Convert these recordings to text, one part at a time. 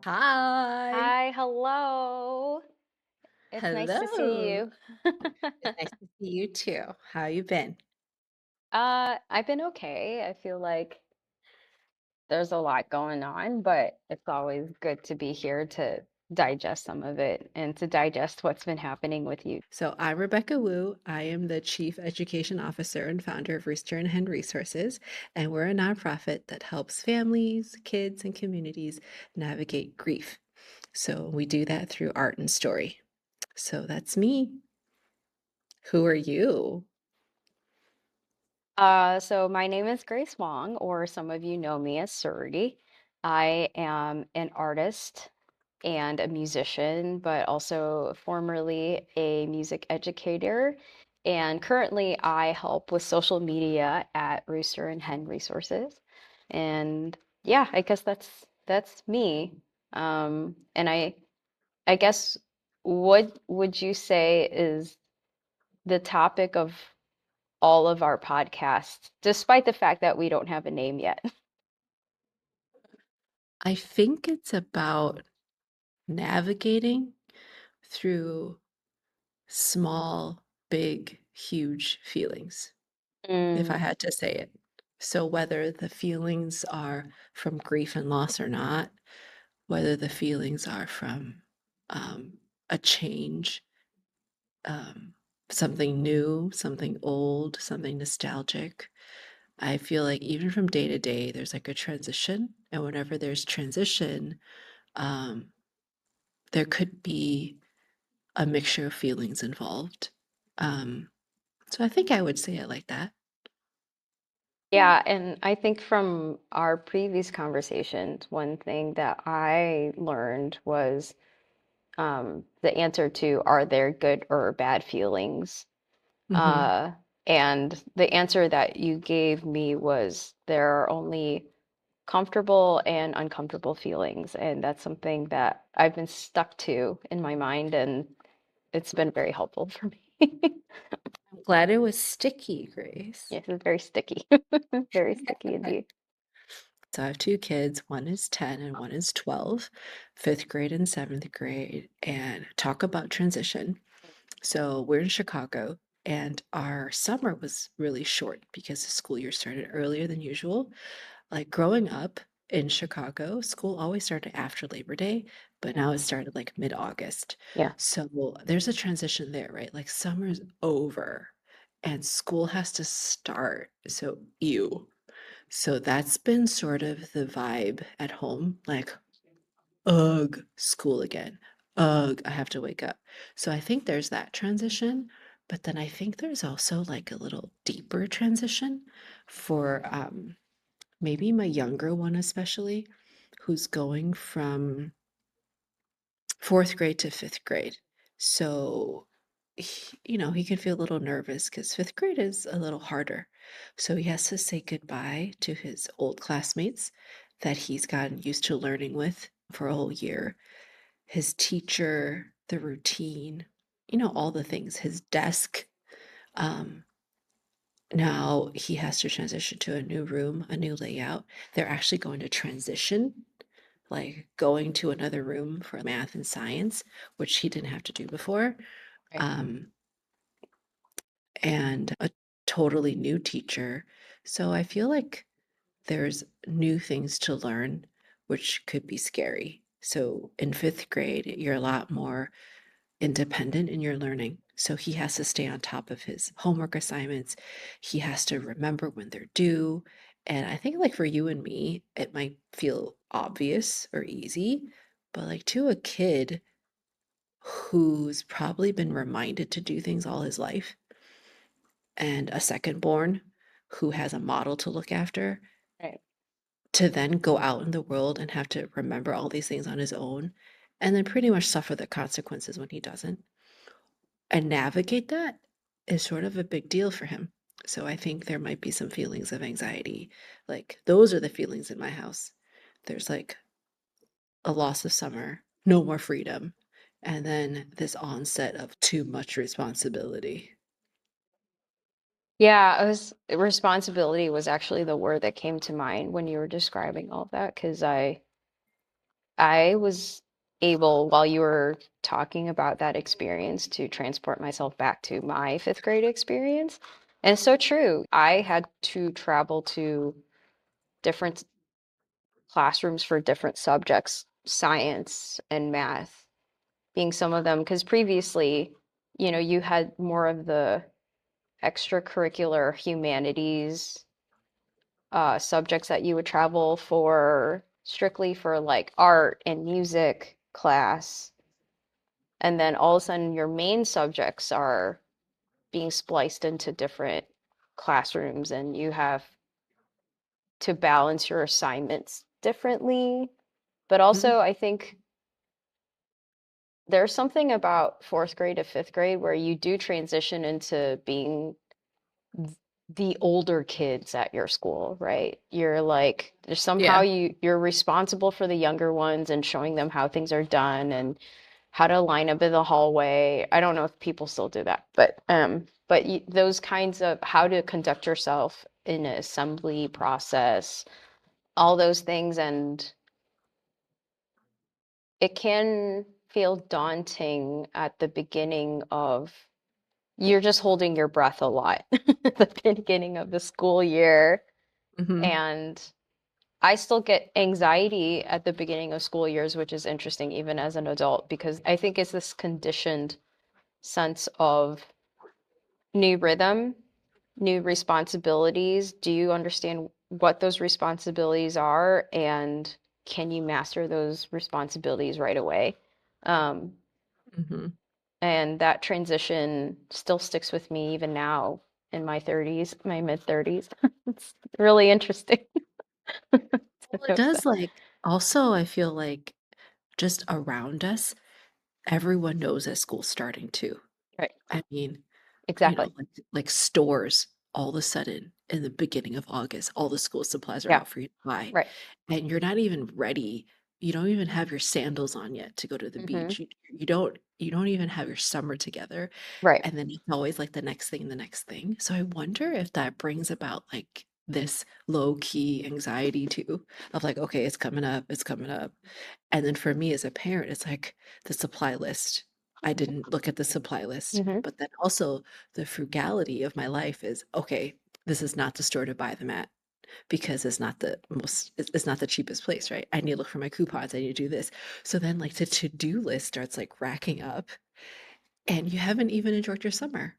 Hi. Hi, hello. It's nice to see Hello. you. It's nice to see you too. How you been? I've been okay. I feel like there's a lot going on, but it's always good to be here to digest some of it and to digest what's been happening with you. So I'm Rebecca Wu. I am the Chief Education Officer and founder of Rooster and Hen Resources, and we're a nonprofit that helps families, kids, and communities navigate grief. So we do that through art and story. So that's me. Who are you? So my name is Grace Wong, or some of you know me as Surrey. I am an artist and a musician, but also formerly a music educator. And currently, I help with social media at Rooster and Hen Resources. And yeah, I guess that's me. And I guess what would you say is the topic of all of our podcasts, despite the fact that we don't have a name yet? I think it's about navigating through small, big, huge feelings, if I Mm, had to say it. So, whether the feelings are from grief and loss or not, whether the feelings are from a change, um, something new, something old, something nostalgic, I feel like even from day to day, there's like a transition. And whenever there's transition, um, there could be a mixture of feelings involved. Um, so I think I would say it like that. yeah, and I think from our previous conversations, one thing that I learned was the answer to are there good or bad feelings? Hmm. Uh, and the answer that you gave me was there are only comfortable and uncomfortable feelings. And that's something that I've been stuck to in my mind, and it's been very helpful for me. I'm glad it was sticky, Grace. Yes, it's very sticky. Very sticky indeed. So I have two kids, one is 10 and one is 12, fifth grade and seventh grade, and talk about transition. So we're in Chicago, and our summer was really short because the school year started earlier than usual. Like growing up in Chicago, school always started after Labor Day, but now it started like mid-August. Yeah. So there's a transition there, right? Like summer's over and school has to start. So, ew. So that's been sort of the vibe at home, like, ugh, school again. Ugh, I have to wake up. So I think there's that transition, but then I think there's also like a little deeper transition for maybe my younger one especially, who's going from fourth grade to fifth grade. So, he can feel a little nervous because fifth grade is a little harder. So he has to say goodbye to his old classmates that he's gotten used to learning with for a whole year. His teacher, the routine, all the things, his desk. Um, Now he has to transition to a new room, a new layout. They're actually going to transition, like going to another room for math and science, which he didn't have to do before. Right. Um, and a totally new teacher. So I feel like there's new things to learn, which could be scary. So in fifth grade, you're a lot more independent in your learning. So he has to stay on top of his homework assignments. He has to remember when they're due. And I think, like, for you and me, it might feel obvious or easy, but like to a kid who's probably been reminded to do things all his life and a second born who has a model to look after, Right. to then go out in the world and have to remember all these things on his own and then pretty much suffer the consequences when he doesn't. And navigate that is sort of a big deal for him. So I think there might be some feelings of anxiety. Like those are the feelings in my house. There's like a loss of summer, no more freedom, and then this onset of too much responsibility. Yeah, responsibility was actually the word that came to mind when you were describing all of that, because I I was able, while you were talking about that experience, to transport myself back to my fifth grade experience. And it's so true. I had to travel to different classrooms for different subjects, science and math being some of them, because previously, you had more of the extracurricular humanities subjects that you would travel for strictly for like art and music class. And then all of a sudden, your main subjects are being spliced into different classrooms, and you have to balance your assignments differently. But Mhm. also, I think there's something about fourth grade to fifth grade where you do transition into being the older kids at your school, right? You're like, there's somehow Yeah. you're responsible for the younger ones and showing them how things are done and how to line up in the hallway. I don't know if people still do that, but those kinds of how to conduct yourself in an assembly process, all those things, and it can feel daunting at the beginning of you're just holding your breath a lot at the beginning of the school year. Mhm. And I still get anxiety at the beginning of school years, which is interesting even as an adult, because I think it's this conditioned sense of new rhythm, new responsibilities. Do you understand what those responsibilities are? And can you master those responsibilities right away? Um, Mhm. and that transition still sticks with me even now in my 30s, my mid 30s. It's really interesting to Well, it note does, that. like also, I feel like just around us, everyone knows that school's starting too. Right. I mean, Exactly. like stores, all of a sudden in the beginning of August, all the school supplies are Yeah. out for you to buy, Right. and you're not even ready. You don't even have your sandals on yet to go to the Hmm. beach. You don't even have your summer together, Right. and then it's always like the next thing. So I wonder if that brings about like this low key anxiety too of like, okay, it's coming up, it's coming up. And then for me as a parent, it's like the supply list. I didn't look at the supply list, Hmm. but then also the frugality of my life is okay, this is not the store to buy them at because it's not the cheapest place, right? I need to look for my coupons. I need to do this. So then like the to-do list starts like racking up and you haven't even enjoyed your summer.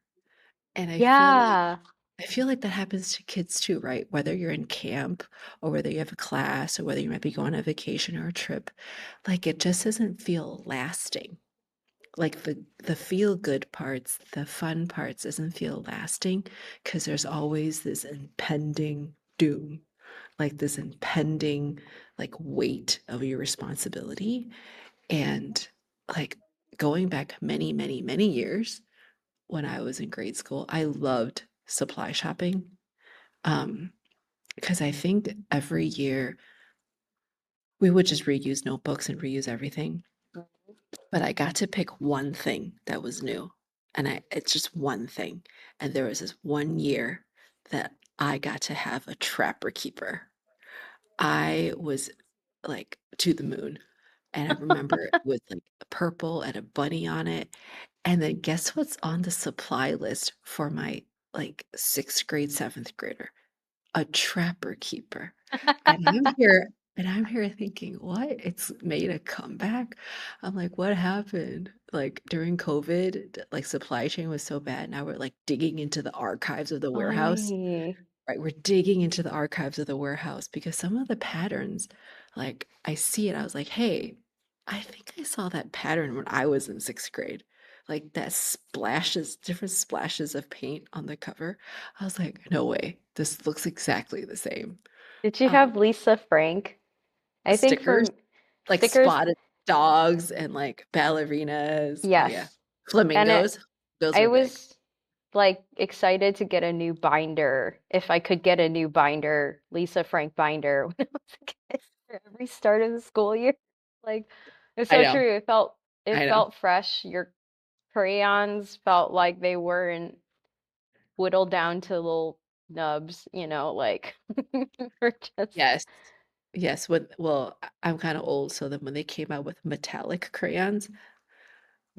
And Yeah. I feel like that happens to kids too, right? Whether you're in camp or whether you have a class or whether you might be going on a vacation or a trip, like it just doesn't feel lasting. Like the feel good parts, the fun parts doesn't feel lasting because there's always this impending doom, like this impending like weight of your responsibility. And like going back many, many, many years when I was in grade school, I loved supply shopping. Um, because I think every year we would just reuse notebooks and reuse everything. But I got to pick one thing that was new. And it's just one thing. And there was this one year that I got to have a trapper keeper. I was like to the moon. And I remember it was like purple and a bunny on it. And then guess what's on the supply list for my like sixth grade, seventh grader? A trapper keeper. And I'm here thinking, "What? It's made a comeback?" I'm like, "What happened?" Like, during COVID, like, supply chain was so bad, now we're, like, digging into the archives of the warehouse, Funny. right? We're digging into the archives of the warehouse because some of the patterns, like, I see it, I was like, "Hey, I think I saw that pattern when I was in 6th grade." Like, that splashes different splashes of paint on the cover. I was like, "No way. This looks exactly the same." Did you Um, have Lisa Frank? I think stickers, from like stickers, spotted dogs and, like, ballerinas. Oh, yeah. yes. And Flamingos. Those I were big. was like excited to get a new binder if I could get a new binder, Lisa Frank binder when I was a kid for every start of the school year. Like it's I so know, true. It I know. felt fresh. Your crayons felt like they weren't whittled down to little nubs, like we're just Yes. Yes, I'm kinda old, so then when they came out with metallic crayons,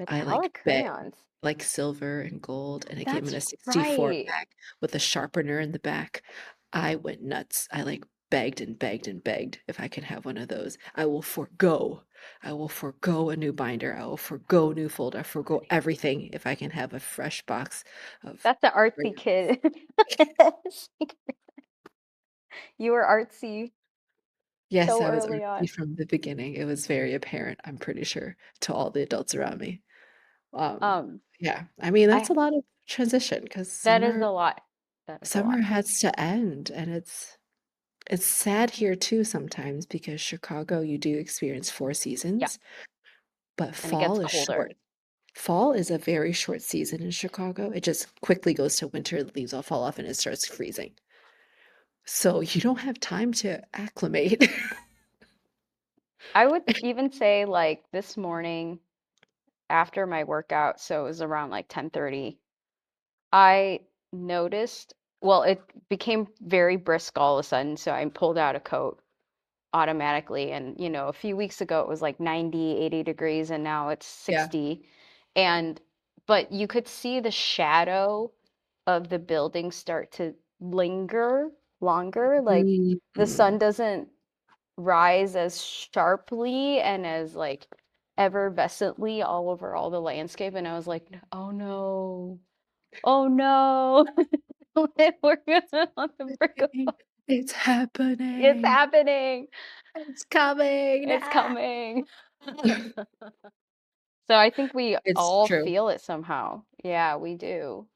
I, like, Metallic bet crayons. like silver and gold, and it came in That's a 64 right. pack with a sharpener in the back. I went nuts. I, like, begged and begged and begged if I could have one of those. I will forego a new binder. I will forego new folder. Forego everything if I can have a fresh box of That's an artsy crayons. kid. You were artsy Yes, so I was early artsy on. from the beginning. It was very apparent, I'm pretty sure, to all the adults around me. Um, Um, yeah, I mean, that's I a lot of transition because that is a lot. That is a summer lot. has to end, and it's sad here too sometimes because Chicago, you do experience 4 Yeah, seasons, but and it gets fall is colder. short. Fall is a very short season in Chicago. It just quickly goes to winter, the leaves all fall off, and it starts freezing. So you don't have time to acclimate. I would even say like this morning after my workout, so it was around like 10:30, I noticed, well, it became very brisk all of a sudden, so I pulled out a coat automatically. And, a few weeks ago it was like 90, 80 degrees, and now it's Yeah. 60. And, but you could see the shadow of the building start to linger longer. Like the sun Mhm. doesn't rise as sharply and as like effervescently all over all the landscape. And I was like, oh no, oh no, we're gonna on the brink of It's it's happening. happening. It's coming It's now. coming. So I think we It's all true. feel it somehow. Yeah, we do.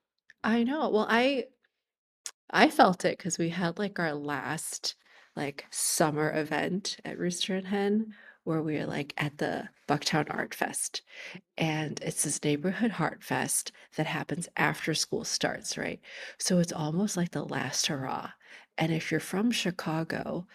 I know. Well, I felt it because we had like our last like summer event at Rooster and Hen where we were like at the Bucktown Art Fest. And it's this neighborhood heart fest that happens after school starts, right? So it's almost like the last hurrah. And if you're from Chicago,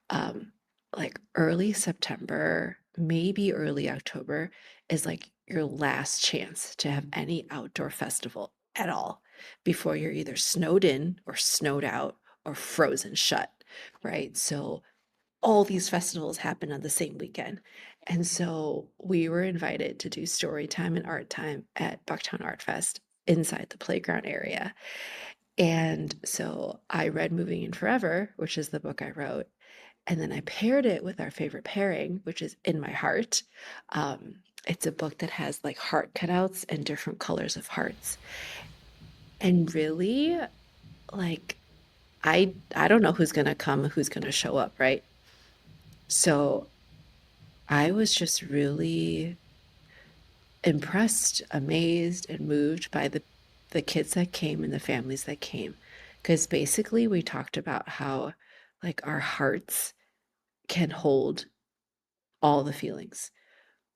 um, like early September, maybe early October is like your last chance to have any outdoor festival at all before you're either snowed in or snowed out or frozen shut, right? So all these festivals happen on the same weekend. And so we were invited to do story time and art time at Bucktown Art Fest inside the playground area. And so I read Moving in Forever, which is the book I wrote. And then I paired it with our favorite pairing, which is In My Heart. It's a book that has like heart cutouts and different colors of hearts. And really, like, I don't know who's gonna come, who's gonna show up, right? So I was just really impressed, amazed, and moved by the kids that came and the families that came. Because basically we talked about how like our hearts can hold all the feelings,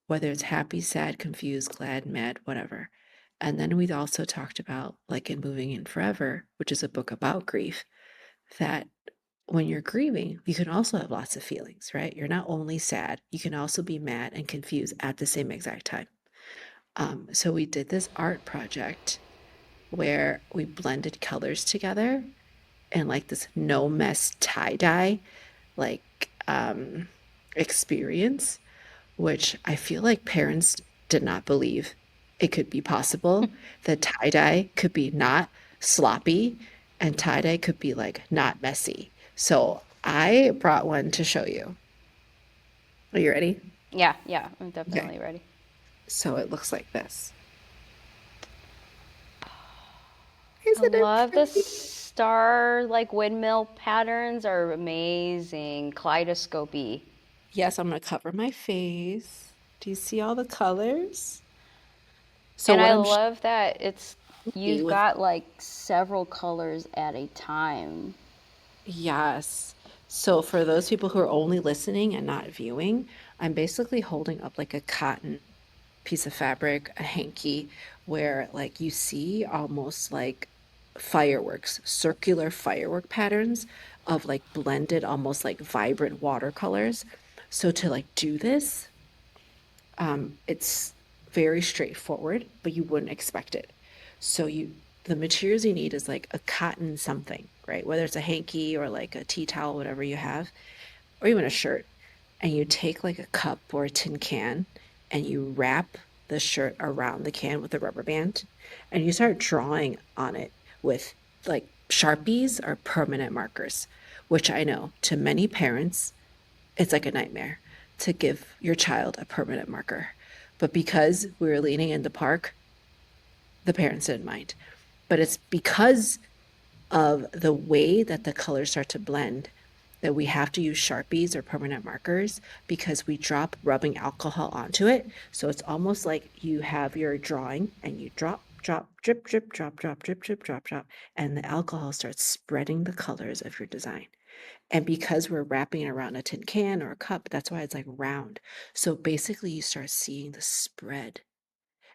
whether it's happy, sad, confused, glad, mad, whatever. And then we also talked about like in Moving in Forever, which is a book about grief, that when you're grieving, you can also have lots of feelings, right? You're not only sad, you can also be mad and confused at the same exact time. So we did this art project where we blended colors together and like this no mess tie dye like experience, which I feel like parents did not believe it could be possible that tie dye could be not sloppy and tie dye could be like not messy. So I brought one to show you. Are you ready? Yeah, yeah, I'm Okay. definitely ready. So it looks like this. I Isn't it love the pretty? star like windmill patterns are amazing, kaleidoscopy. Yes, I'm gonna cover my face. Do you see all the colors? So And what I I'm love that it's showing you you've with got like several colors at a time. yes. So for those people who are only listening and not viewing, I'm basically holding up like a cotton piece of fabric, a hanky, where like you see almost like fireworks, circular firework patterns of like blended, almost like vibrant watercolors. So to like do this, it's very straightforward, but you wouldn't expect it. So the materials you need is like a cotton something, right? Whether it's a hanky or like a tea towel, whatever you have. or even a shirt, and you take like a cup or a tin can and you wrap the shirt around the can with a rubber band and you start drawing on it with like Sharpies or permanent markers, which I know to many parents, it's like a nightmare to give your child a permanent marker. But because we were leaning in the park, the parents didn't mind. But it's because of the way that the colors start to blend that we have to use Sharpies or permanent markers because we drop rubbing alcohol onto it. So it's almost like you have your drawing and you drop, drop, drip, drip, drop, drop, drip, drip, drop, drop, and the alcohol starts spreading the colors of your design. And because we're wrapping it around a tin can or a cup, that's why it's like round. So basically you start seeing the spread.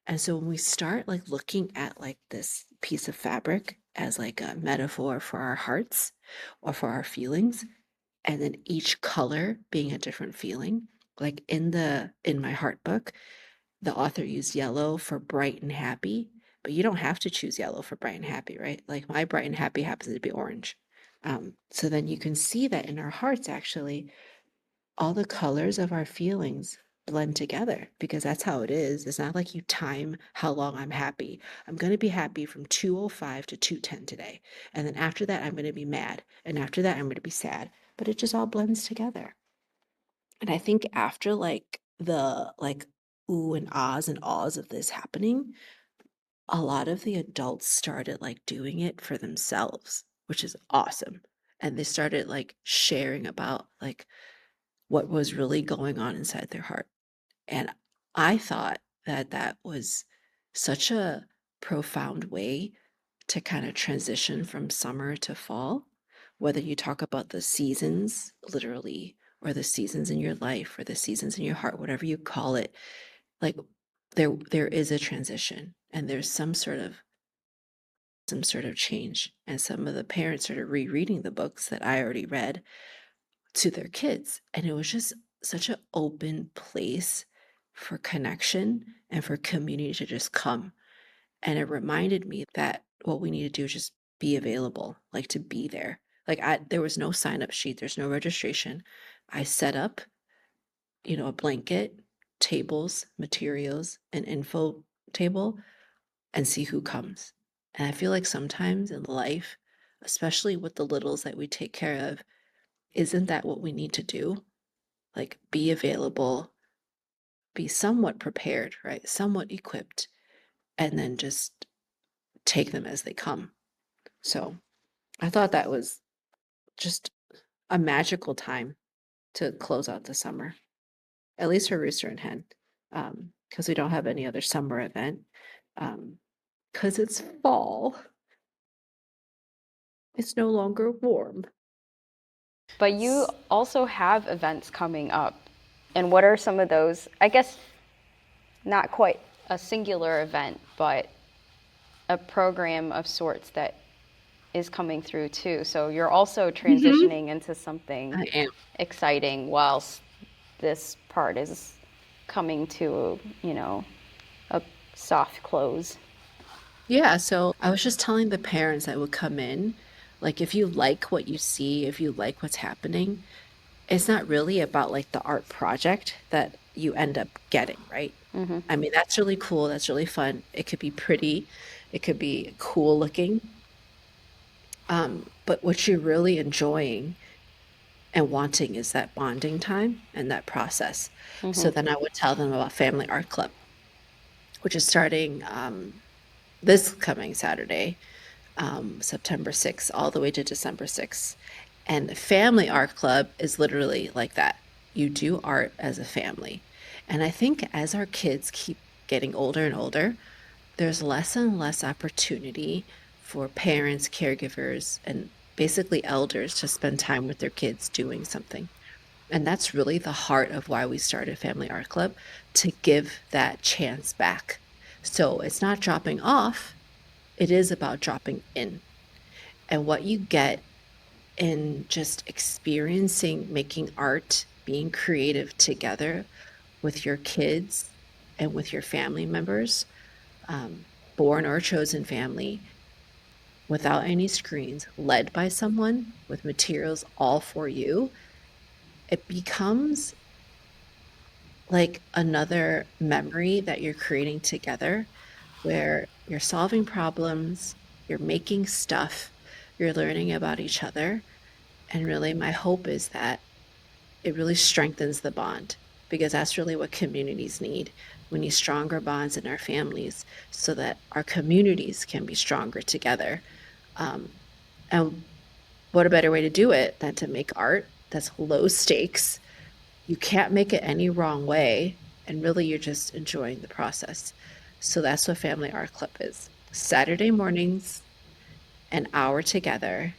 And so when we start like looking at like this piece of fabric as like a metaphor for our hearts or for our feelings, and then each color being a different feeling, like in my heart book, the author used yellow for bright and happy, but you don't have to choose yellow for bright and happy, right? Like my bright and happy happens to be orange. So then you can see that in our hearts, actually, all the colors of our feelings blend together because that's how it is. It's not like you time how long I'm happy. I'm going to be happy from 2:05 to 2:10 today. And then after that, I'm going to be mad. And after that, I'm going to be sad. But it just all blends together. And I think after like the like ooh and ahs of this happening, a lot of the adults started like doing it for themselves, which is awesome. And they started like sharing about like what was really going on inside their heart. And I thought that that was such a profound way to kind of transition from summer to fall, whether you talk about the seasons, literally, or the seasons in your life, or the seasons in your heart, whatever you call it. Like there is a transition and there's some sort of change. And some of the parents started rereading the books that I already read to their kids. And it was just such an open place for connection and for community to just come. And it reminded me that what we need to do is just be available, like to be there. Like there was no sign up sheet, there's no registration. I set up, a blanket, tables, materials, an info table, and see who comes. And I feel like sometimes in life, especially with the littles that we take care of, isn't that what we need to do? Like be available, be somewhat prepared, right? Somewhat equipped, and then just take them as they come. So I thought that was just a magical time to close out the summer, at least for Rooster and Hen, because we don't have any other summer event. Because it's fall, it's no longer warm. But you also have events coming up. And what are some of those? I guess not quite a singular event, but a program of sorts that is coming through too. So you're also Mhm. transitioning into something I am. exciting whilst this part is coming to, a soft close. Yeah, so I was just telling the parents that would come in, like if you like what you see, if you like what's happening, it's not really about like the art project that you end up getting, right? I mean, that's really cool, that's really fun. It could be pretty, it could be cool looking. But what you're really enjoying and wanting is that bonding time and that process. So then I would tell them about Family Art Club, which is starting this coming Saturday, September 6th, all the way to December 6th. And the Family Art Club is literally like that. You do art as a family. And I think as our kids keep getting older and older, there's less and less opportunity for parents, caregivers, and basically elders to spend time with their kids doing something. And that's really the heart of why we started Family Art Club, to give that chance back. So it's not dropping off, it is about dropping in. And what you get in just experiencing making art, being creative together with your kids and with your family members, um, born or chosen family, without any screens, led by someone with materials all for you, it becomes like another memory that you're creating together where you're solving problems, you're making stuff, you're learning about each other. And really, my hope is that it really strengthens the bond because that's really what communities need. We need stronger bonds in our families so that our communities can be stronger together. Um, and what a better way to do it than to make art that's low stakes. You can't make it any wrong way. And really, you're just enjoying the process. So that's what Family Art Club is. Saturday mornings, an hour together.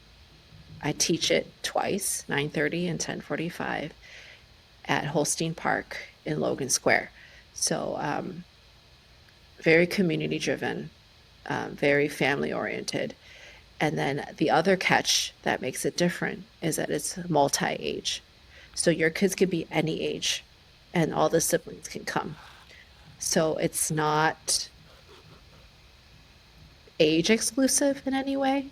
I teach it twice, 9:30 and 10:45 at Holstein Park in Logan Square. So very community driven, very family oriented. And then the other catch that makes it different is that it's multi-age. So your kids could be any age and all the siblings can come. So it's not age exclusive in any way,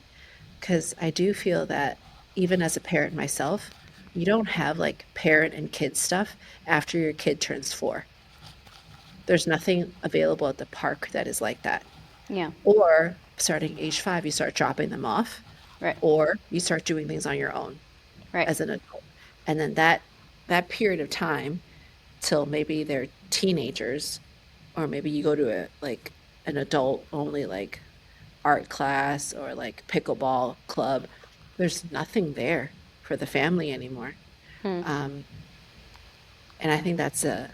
because I do feel that even as a parent myself, you don't have like parent and kid stuff after your kid turns 4. There's nothing available at the park that is like that. Yeah, Or starting age 5, you start dropping them off, right, or you start doing things on your own right. as an adult. And then that period of time till maybe they're teenagers, or maybe you go to a like an adult only like art class or like pickleball club, there's nothing there for the family anymore. Hmm. Um, and I think that's a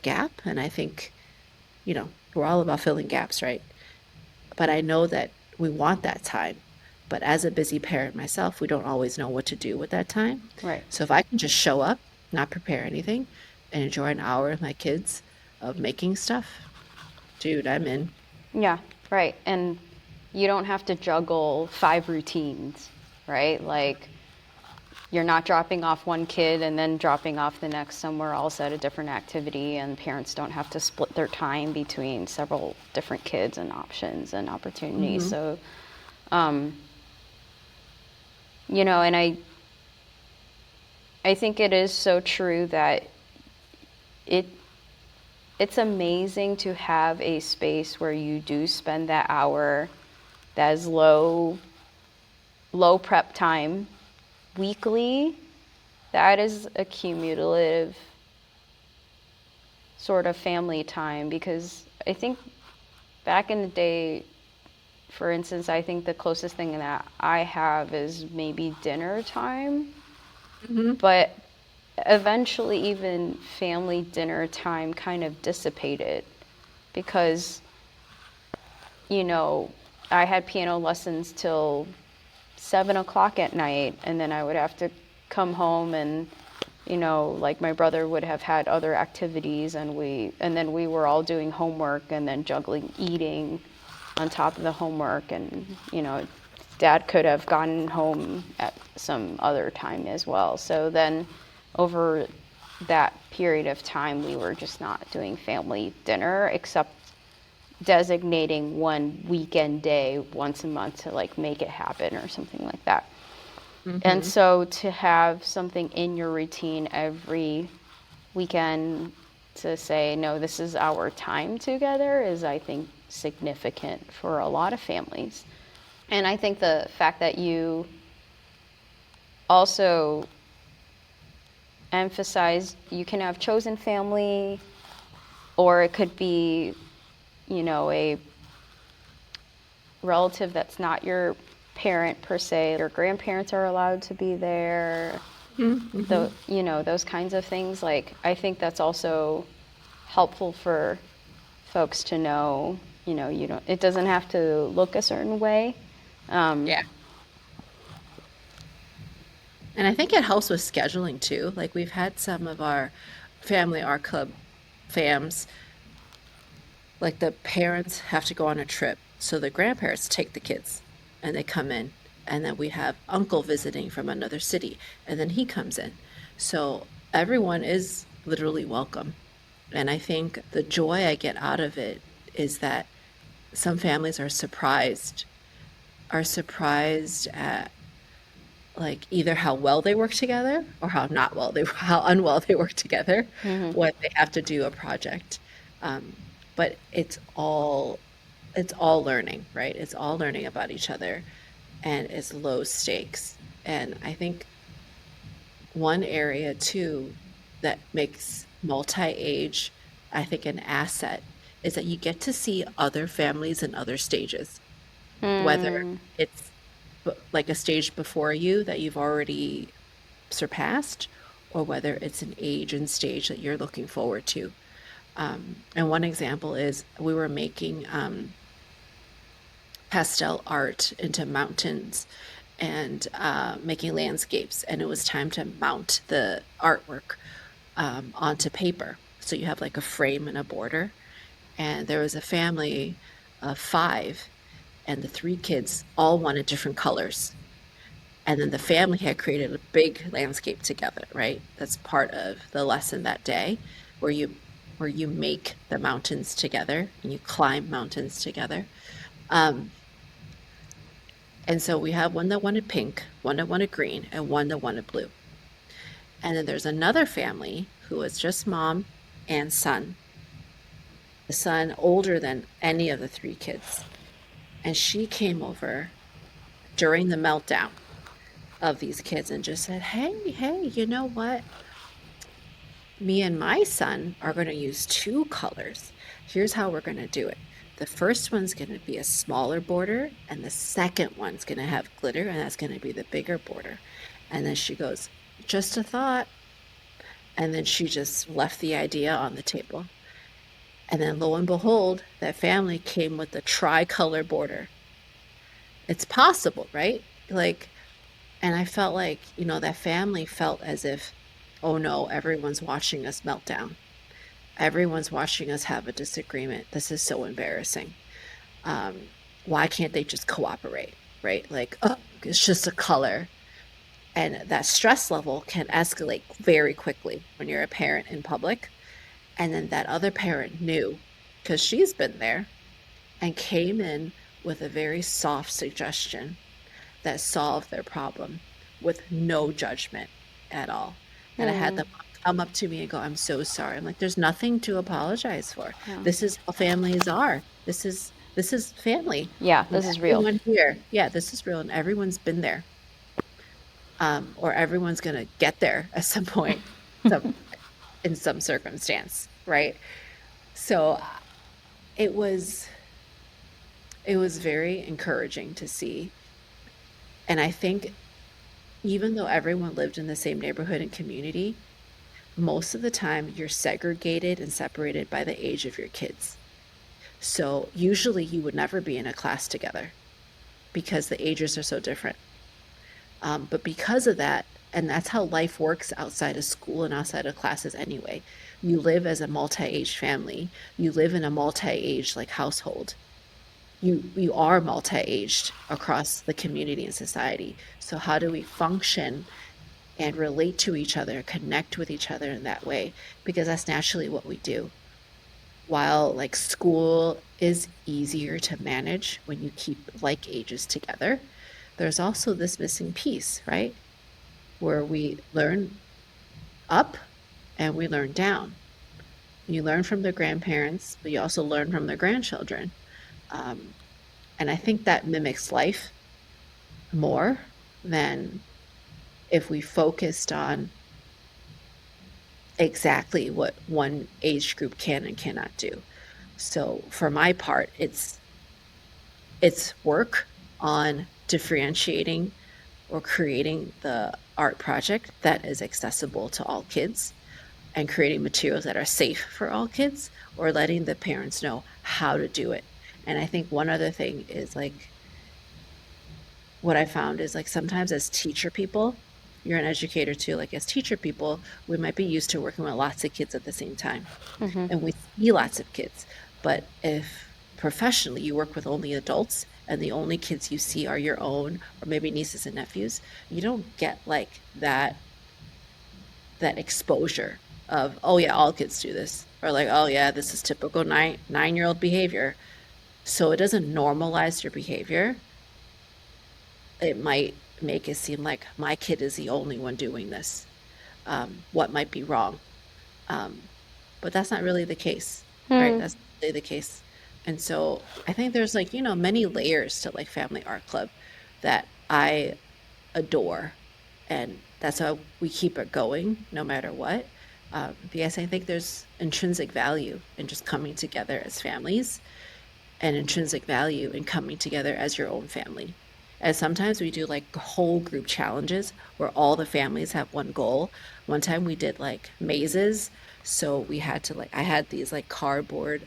gap. And I think, we're all about filling gaps, right? But I know that we want that time. But as a busy parent myself, we don't always know what to do with that time. Right. So if I can just show up, not prepare anything, and enjoy an hour with my kids of making stuff, dude, I'm in. Yeah, right. And you don't have to juggle 5 routines, right? Like you're not dropping off one kid and then dropping off the next somewhere else at a different activity, and parents don't have to split their time between several different kids and options and opportunities. Hmm. So, um, and I think it is so true that it it's amazing to have a space where you do spend that hour that is low prep time weekly. That is a cumulative sort of family time, because I think back in the day, for instance, I think the closest thing that I have is maybe dinner time, Hmm. but eventually even family dinner time kind of dissipated because, you know, I had piano lessons till 7 o'clock at night, and then I would have to come home and, like my brother would have had other activities, and then we were all doing homework and then juggling eating on top of the homework, and dad could have gotten home at some other time as well. So then over that period of time, we were just not doing family dinner except designating one weekend day once a month to like make it happen or something like that. And Hmm. so to have something in your routine every weekend to say, no, this is our time together is, I think, significant for a lot of families. And I think the fact that you also emphasize you can have chosen family, or it could be, a relative that's not your parent per se, or grandparents are allowed to be there. Hmm. Those kinds of things. Like, I think that's also helpful for folks to know, it doesn't have to look a certain way. Um, Yeah. And I think it helps with scheduling too. Like we've had some of our family art club fams, like the parents have to go on a trip. So the grandparents take the kids and they come in. And then we have uncle visiting from another city and then he comes in. So everyone is literally welcome. And I think the joy I get out of it is that some families are surprised at like either how well they work together or how unwell they work together Hmm. when they have to do a project. Um, but it's all learning, right? It's all learning about each other, and it's low stakes. And I think one area too that makes multi-age, I think, an asset is that you get to see other families and other stages, whether Mm. it's like a stage before you that you've already surpassed, or whether it's an age and stage that you're looking forward to. And one example is we were making pastel art into mountains and making landscapes, and it was time to mount the artwork onto paper. So you have like a frame and a border. And there was a family of five, and the three kids all wanted different colors. And then the family had created a big landscape together, right? That's part of the lesson that day, where you make the mountains together and you climb mountains together. Um, and so we have one that wanted pink, one that wanted green, and one that wanted blue. And then there's another family who was just mom and son, the son older than any of the three kids. And she came over during the meltdown of these kids and just said, hey, you know what? Me and my son are going to use two colors. Here's how we're going to do it. The first one's going to be a smaller border, and the second one's going to have glitter, and that's going to be the bigger border. And then she goes, just a thought. And then she just left the idea on the table. And then lo and behold, that family came with the tricolor border. It's possible, right? Like, and I felt like, that family felt as if, oh no, everyone's watching us melt down. Everyone's watching us have a disagreement. This is so embarrassing. Um, why can't they just cooperate, right? Like, oh, it's just a color. And that stress level can escalate very quickly when you're a parent in public. And then that other parent knew, because she's been there, and came in with a very soft suggestion that solved their problem with no judgment at all. And I had Hmm. them come up to me and go, I'm so sorry. I'm like, there's nothing to apologize for. Yeah. This is how families are. This is family. Yeah, And this is real. everyone here, yeah, this is real, and everyone's been there. Or everyone's gonna get there at some point, some in some circumstance, right? So it was it was very encouraging to see. And I think even though everyone lived in the same neighborhood and community, most of the time you're segregated and separated by the age of your kids. So usually you would never be in a class together because the ages are so different. But because of that, and that's how life works outside of school and outside of classes anyway. You live as a multi-age family. You live in a multi-age like household. You are multi-aged across the community and society. So how do we function and relate to each other, connect with each other in that way? Because that's naturally what we do. While like school is easier to manage when you keep like ages together, there's also this missing piece, right? Where we learn up and we learn down. You learn from the grandparents, but you also learn from the grandchildren. Um, and I think that mimics life more than if we focused on exactly what one age group can and cannot do. So for my part, it's work on differentiating or creating the art project that is accessible to all kids, and creating materials that are safe for all kids, or letting the parents know how to do it. And I think one other thing is like what I found is like sometimes as teacher people, you're an educator too, like as teacher people, we might be used to working with lots of kids at the same time, Hmm. and we see lots of kids. But if professionally you work with only adults and the only kids you see are your own or maybe nieces and nephews, you don't get like that exposure of, oh yeah, all kids do this, or like, oh yeah, this is typical 9-year-old behavior. So it doesn't normalize your behavior. It might make it seem like my kid is the only one doing this. What might be wrong? Um, but that's not really the case, right? Hmm. That's not really the case. And so I think there's like, many layers to like Family Art Club that I adore. And that's how we keep it going no matter what. Because I think there's intrinsic value in just coming together as families and intrinsic value in coming together as your own family. And sometimes we do like whole group challenges where all the families have one goal. One time we did like mazes. So we had to like, I had these like cardboard,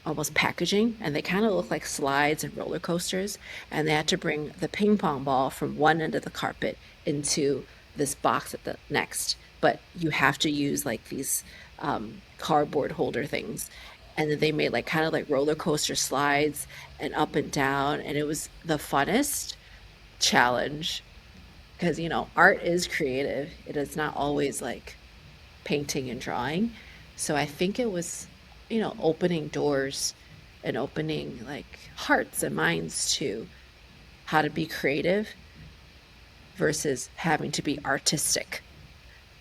almost packaging, and they kind of look like slides and roller coasters. And they had to bring the ping pong ball from one end of the carpet into this box at the next. But you have to use like these cardboard holder things. And then they made like kind of like roller coaster slides and up and down. And it was the funnest challenge because, art is creative. It is not always like painting and drawing. So I think it was, opening doors and opening like hearts and minds to how to be creative versus having to be artistic.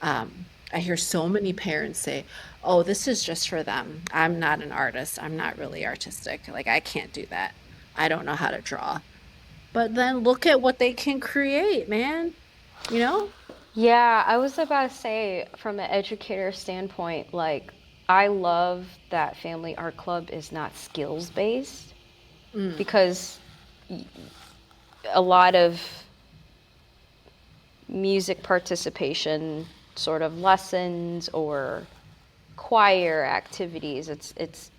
I hear so many parents say, "Oh, this is just for them. I'm not an artist. I'm not really artistic. Like, I can't do that. I don't know how to draw." But then look at what they can create, man. You know? Yeah, I was about to say, from an educator standpoint, like, I love that Family Art Club is not skills based Mm, because a lot of music participation, sort of lessons or choir activities, it's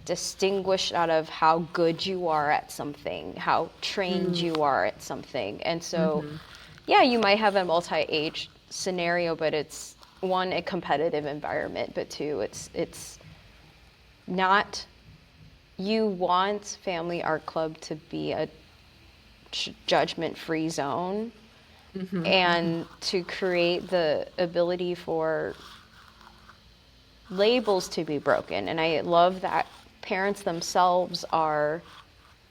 distinguished out of how good you are at something, how trained mm, you are at something. And so, mm-hmm, yeah, you might have a multi-age scenario, but it's one, a competitive environment, but two, it's not, you want Family Art Club to be a judgment-free zone mm-hmm, mm-hmm. and to create the ability for labels to be broken. And I love that parents themselves are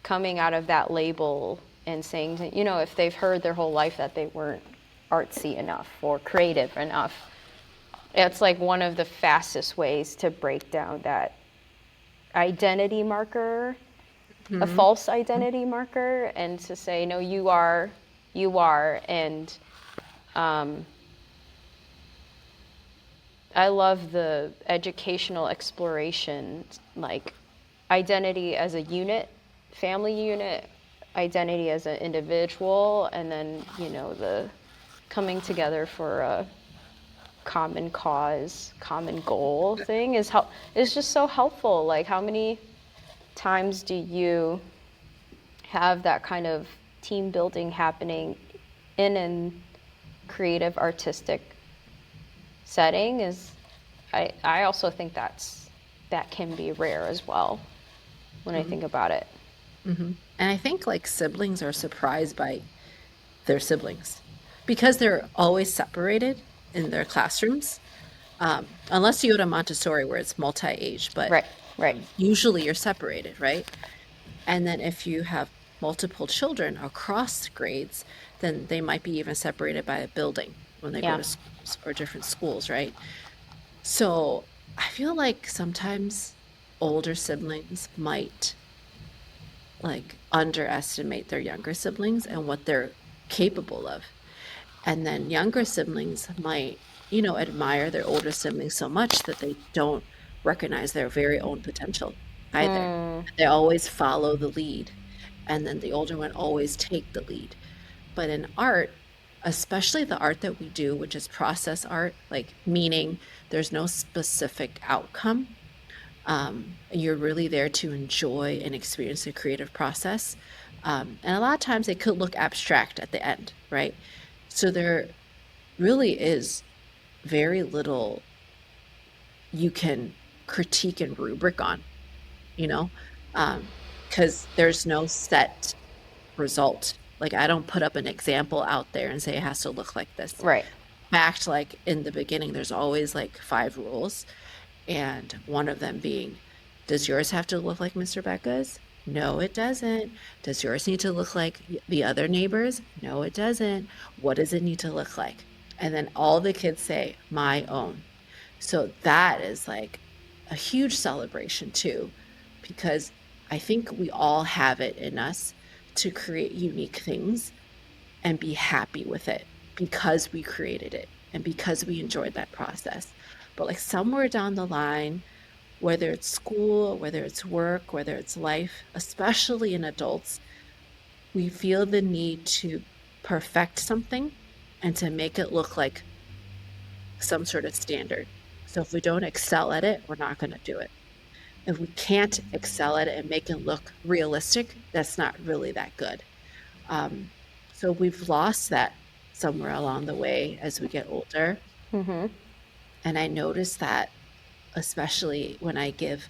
coming out of that label and saying, if they've heard their whole life that they weren't artsy enough or creative enough, it's like one of the fastest ways to break down that identity marker, a Mm-hmm. false identity marker, and to say, no, you are. And I love the educational exploration, like identity as a unit, family unit, identity as an individual, and then, the coming together for a common cause, common goal thing is just so helpful. Like, how many times do you have that kind of team building happening in an creative artistic setting? Is I also think that can be rare as well when I Mm-hmm. think about it. Mm-hmm. And I think like siblings are surprised by their siblings because they're always separated in their classrooms. Unless you go to Montessori where it's multi-age, but Right, right. usually you're separated, right? And then if you have multiple children across grades, then they might be even separated by a building when they go Yeah. to schools or different schools, right? So I feel like sometimes older siblings might like underestimate their younger siblings and what they're capable of. And then younger siblings might, admire their older siblings so much that they don't recognize their very own potential either. Mm, They always follow the lead, and then the older one always take the lead. But in art, especially the art that we do, which is process art, like meaning there's no specific outcome. You're really there to enjoy and experience the creative process. And a lot of times it could look abstract at the end, right? So there really is very little you can critique and rubric on, you know, because there's no set result. Like I don't put up an example out there and say it has to look like this. right. Fact, like in the beginning, there's always like five rules, and one of them being, does yours have to look like Mr. Becca's? No, it doesn't. Does yours need to look like the other neighbors? No, it doesn't. What does it need to look like? And then all the kids say, my own. So that is like a huge celebration too, because I think we all have it in us to create unique things and be happy with it because we created it and because we enjoyed that process. But like somewhere down the line, whether it's school, whether it's work, whether it's life, especially in adults, we feel the need to perfect something and to make it look like some sort of standard. So if we don't excel at it, we're not going to do it. If we can't excel at it and make it look realistic, that's not really that good. Um, so we've lost that somewhere along the way as we get older. Mm-hmm. And I notice that especially when I give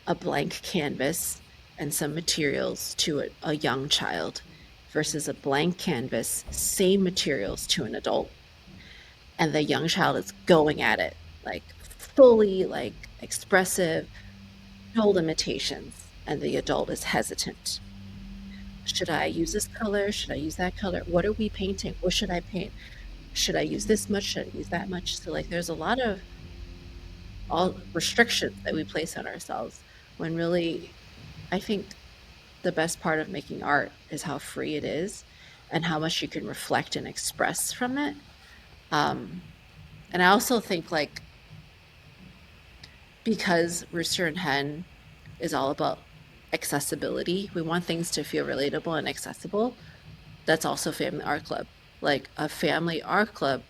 a blank canvas and some materials to a young child versus a blank canvas, same materials to an adult, and the young child is going at it like fully like expressive, no limitations, and the adult is hesitant. Should I use this color? Should I use that color? What are we painting? What should I paint? Should I use this much? Should I use that much? So like there's a lot of all restrictions that we place on ourselves when really I think the best part of making art is how free it is and how much you can reflect and express from it. Um, and I also think like because Rooster and Hen is all about accessibility, we want things to feel relatable and accessible. That's also Family Art Club. Like a family art club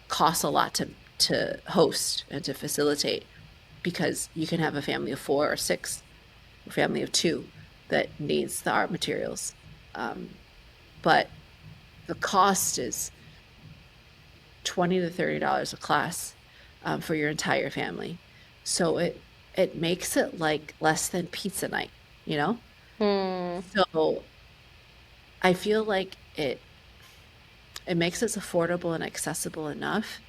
costs a lot to host and to facilitate because you can have a family of four or six, a family of two that needs the art materials. Um, but the cost is $20 to $30 a class for your entire family. So it makes it like less than pizza night, you know? Hmm. So I feel like it makes it affordable and accessible enough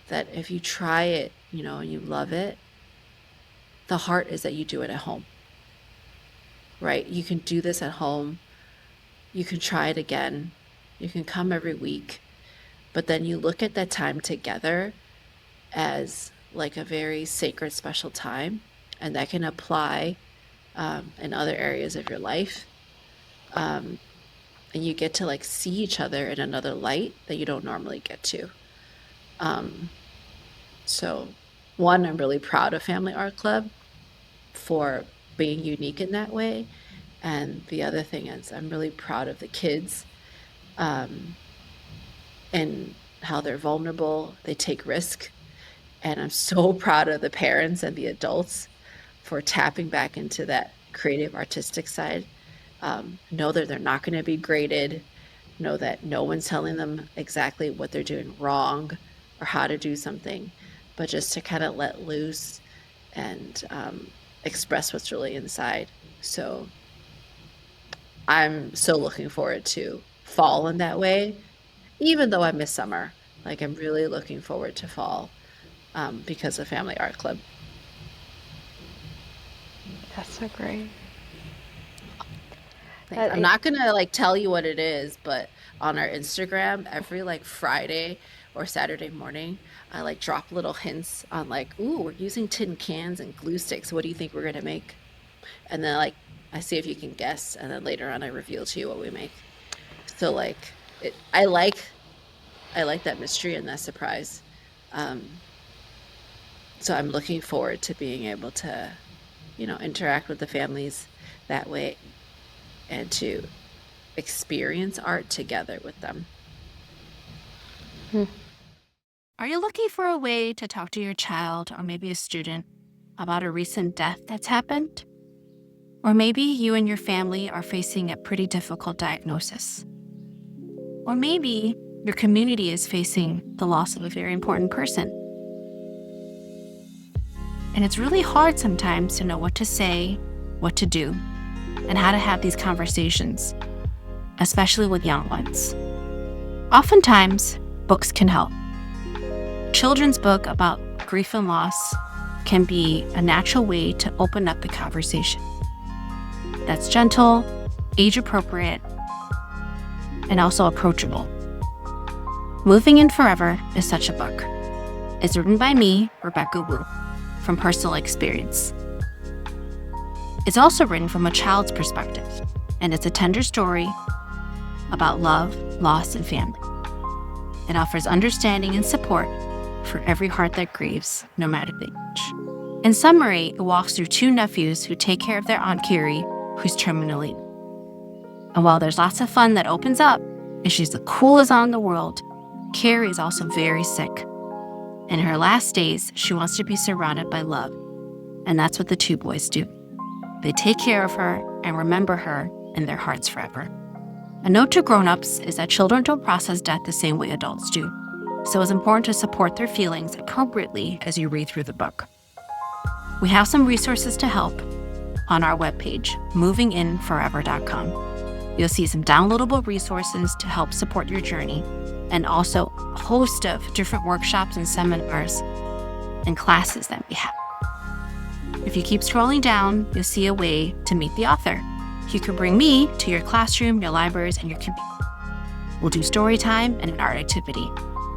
that if you try it, you know, and you love it, the heart is that you do it at home, right? You can do this at home. You can try it again. You can come every week, but then you look at that time together as like a very sacred, special time, and that can apply in other areas of your life. Um, and you get to like see each other in another light that you don't normally get to. Um, so, one, I'm really proud of Family Art Club for being unique in that way. And the other thing is, I'm really proud of the kids um, and how they're vulnerable, they take risk. And I'm so proud of the parents and the adults for tapping back into that creative artistic side. Know that they're not going to be graded, know that no one's telling them exactly what they're doing wrong or how to do something, but just to kind of let loose and express what's really inside. So I'm so looking forward to fall in that way, even though I miss summer. Like I'm really looking forward to fall because of Family Art Club. That's so great. Thanks. That I'm it, not gonna like tell you what it is, but on our Instagram, every like Friday or Saturday morning, I like drop little hints on like, ooh, we're using tin cans and glue sticks. What do you think we're gonna make? And then like I see if you can guess, and then later on I reveal to you what we make. So like I like that mystery and that surprise. Um, so I'm looking forward to being able to, you know, interact with the families that way and to experience art together with them. hmm. Are you looking for a way to talk to your child or maybe a student about a recent death that's happened? Or maybe you and your family are facing a pretty difficult diagnosis. Or maybe your community is facing the loss of a very important person. And it's really hard sometimes to know what to say, what to do, and how to have these conversations, especially with young ones. Oftentimes, books can help. Children's book about grief and loss can be a natural way to open up the conversation. that's gentle, age appropriate, and also approachable. Moving In Forever is such a book. It's written by me, Rebecca Wu, from personal experience. It's also written from a child's perspective, and it's a tender story about love, loss, and family. It offers understanding and support for every heart that grieves, no matter the age. In summary, it walks through two nephews who take care of their Aunt Kiri, who's terminally ill. And while there's lots of fun that opens up, and she's the coolest aunt in the world, Kiri is also very sick. In her last days, she wants to be surrounded by love. And that's what the two boys do. They take care of her and remember her in their hearts forever. A note to grown-ups is that children don't process death the same way adults do. So it's important to support their feelings appropriately as you read through the book. We have some resources to help on our webpage, movinginforever.com. You'll see some downloadable resources to help support your journey, and also a host of different workshops and seminars and classes that we have. If you keep scrolling down, you'll see a way to meet the author. You can bring me to your classroom, your libraries, and your community. We'll do story time and an art activity.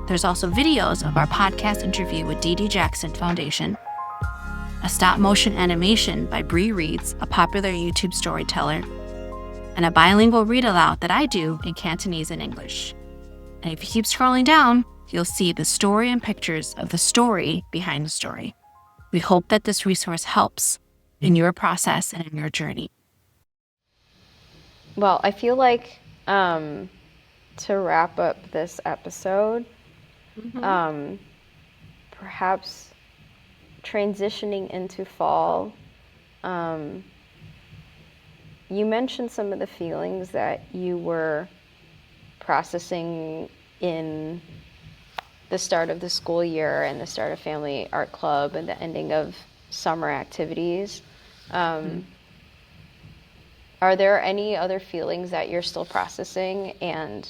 There's also videos of our podcast interview with Dee Dee Jackson Foundation, a stop-motion animation by Bree Reeds, a popular YouTube storyteller, and a bilingual read-aloud that I do in Cantonese and English. And if you keep scrolling down, you'll see the story and pictures of the story behind the story. We hope that this resource helps in your process and in your journey. Well, I feel like to wrap up this episode, perhaps transitioning into fall, you mentioned some of the feelings that you were processing in the start of the school year and the start of Family Art Club and the ending of summer activities. Are there any other feelings that you're still processing, and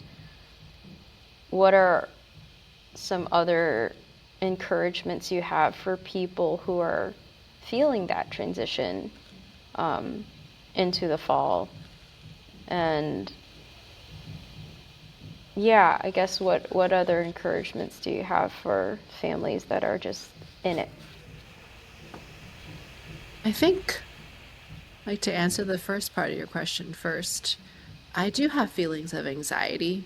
what are some other encouragements you have for people who are feeling that transition into the fall? And yeah, I guess what other encouragements do you have for families that are just in it? I think, like, to answer the first part of your question first, I do have feelings of anxiety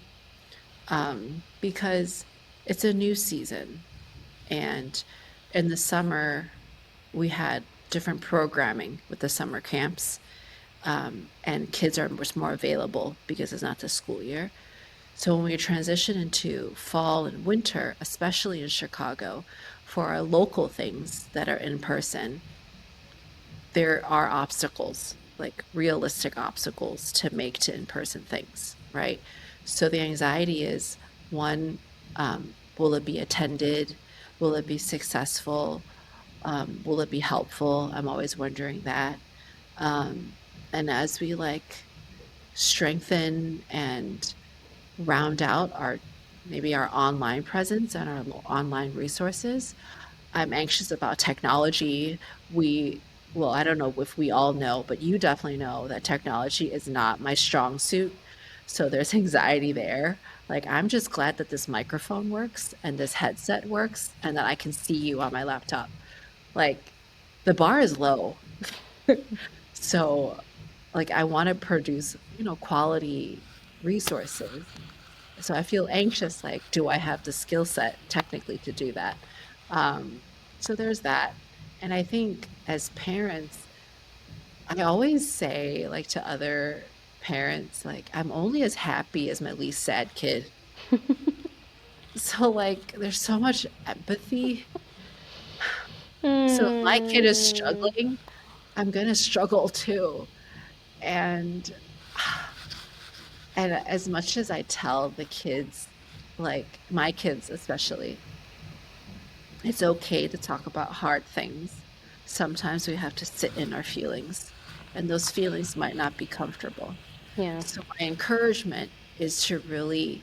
because it's a new season. And in the summer, we had different programming with the summer camps, and kids are much more available because it's not the school year. So when we transition into fall and winter, especially in Chicago, for our local things that are in person, there are obstacles, like realistic obstacles to make to in-person things, right? So the anxiety is one, will it be attended? Will it be successful? Will it be helpful? I'm always wondering that. And as we like strengthen and round out our maybe our online presence and our online resources, I'm anxious about technology. Well, I don't know if we all know, but you definitely know that technology is not my strong suit. So there's anxiety there. Like, I'm just glad that this microphone works and this headset works and that I can see you on my laptop. Like, the bar is low. So, like, I want to produce, quality resources. So I feel anxious, like, do I have the skill set technically to do that? Um, so there's that. And I think as parents, I always say, like, to other parents, like, I'm only as happy as my least sad kid. So, like, there's so much empathy. So if my kid is Hmm. struggling, I'm gonna struggle too. And and as much as I tell the kids, like my kids especially, it's okay to talk about hard things. Sometimes we have to sit in our feelings, and those feelings might not be comfortable. Yeah. So my encouragement is to really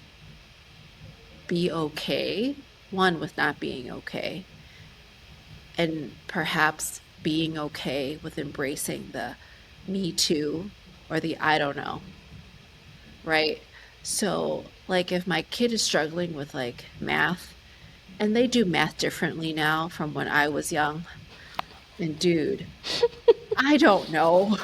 be okay, one, with not being okay, and perhaps being okay with embracing the me too, or the I don't know, right? So, like, if my kid is struggling with like math, and they do math differently now from when I was young, and dude, I don't know.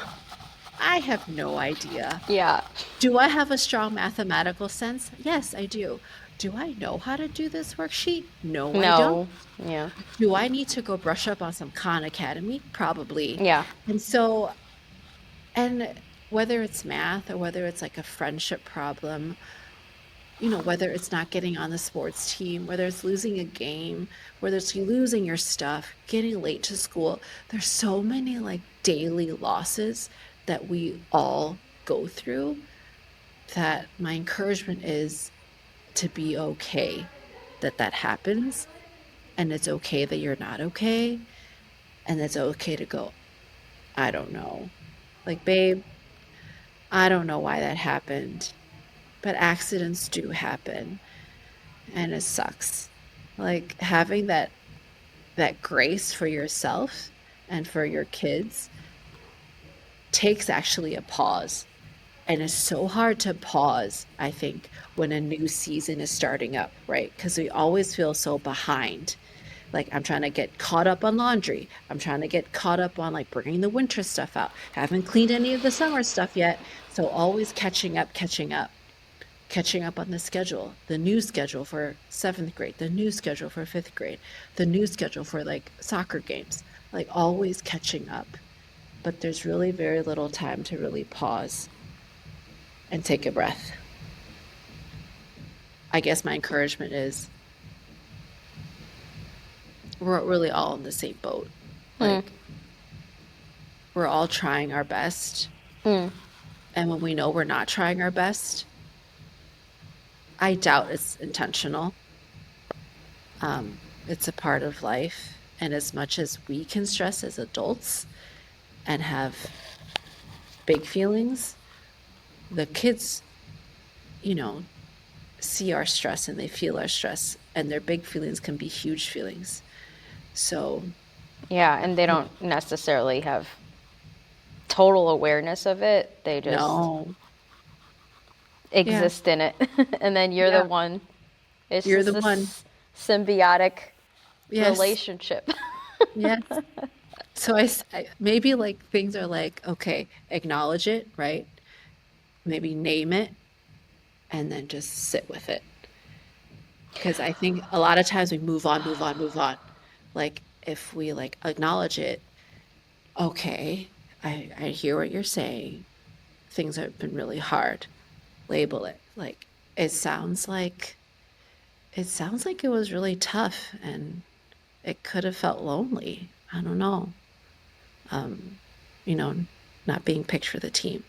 I have no idea. Yeah. Do I have a strong mathematical sense? Yes, I do. Do I know how to do this worksheet? No, I don't. No. Yeah. Do I need to go brush up on some Khan Academy? Probably. Yeah. And so, and whether it's math or whether it's like a friendship problem, whether it's not getting on the sports team, whether it's losing a game, whether it's you losing your stuff, getting late to school, there's so many like daily losses that we all go through that my encouragement is to be okay that that happens, and it's okay that you're not okay, and it's okay to go, I don't know. Like, babe, I don't know why that happened, but accidents do happen and it sucks. Like having that grace for yourself and for your kids takes actually a pause. And it's so hard to pause, I think, when a new season is starting up, right? Because we always feel so behind. Like, I'm trying to get caught up on laundry. I'm trying to get caught up on like bringing the winter stuff out. Haven't cleaned any of the summer stuff yet. So, always catching up on the schedule, the new schedule for seventh grade, the new schedule for fifth grade, the new schedule for like soccer games, like always catching up. But there's really very little time to really pause and take a breath. I guess my encouragement is we're really all in the same boat. Mm. Like, we're all trying our best. Mm. And when we know we're not trying our best, I doubt it's intentional. It's a part of life. And as much as we can stress as adults and have big feelings, the kids, you know, see our stress and they feel our stress, and their big feelings can be huge feelings. So, Yeah, and they don't necessarily have total awareness of it. They just no. Yeah. exist in it. And then you're the Yeah. one. It's You're just the one. this symbiotic Yes. relationship. Yes. So maybe like things are like, okay, acknowledge it, right? Maybe name it and then just sit with it. Because I think a lot of times we move on, move on, move on. Like if we like acknowledge it, okay, I hear what you're saying. Things have been really hard. Label it. Like it sounds like it was really tough and it could have felt lonely. I don't know. Um, you know, not being picked for the team.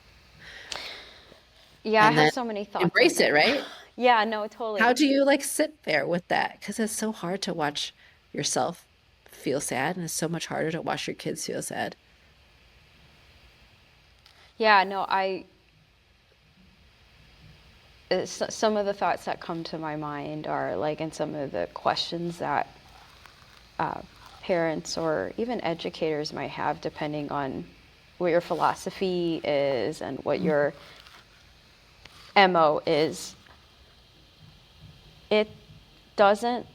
Yeah, I And have then so many thoughts on embrace it, that. right? Yeah, no, How totally. do you like sit there with that? Because it's so hard to watch yourself feel sad, and it's so much harder to watch your kids feel sad. Yeah, no, some of the thoughts that come to my mind are like, and some of the questions that uh, parents or even educators might have, depending on what your philosophy is and what Mhm, your MO is. It doesn't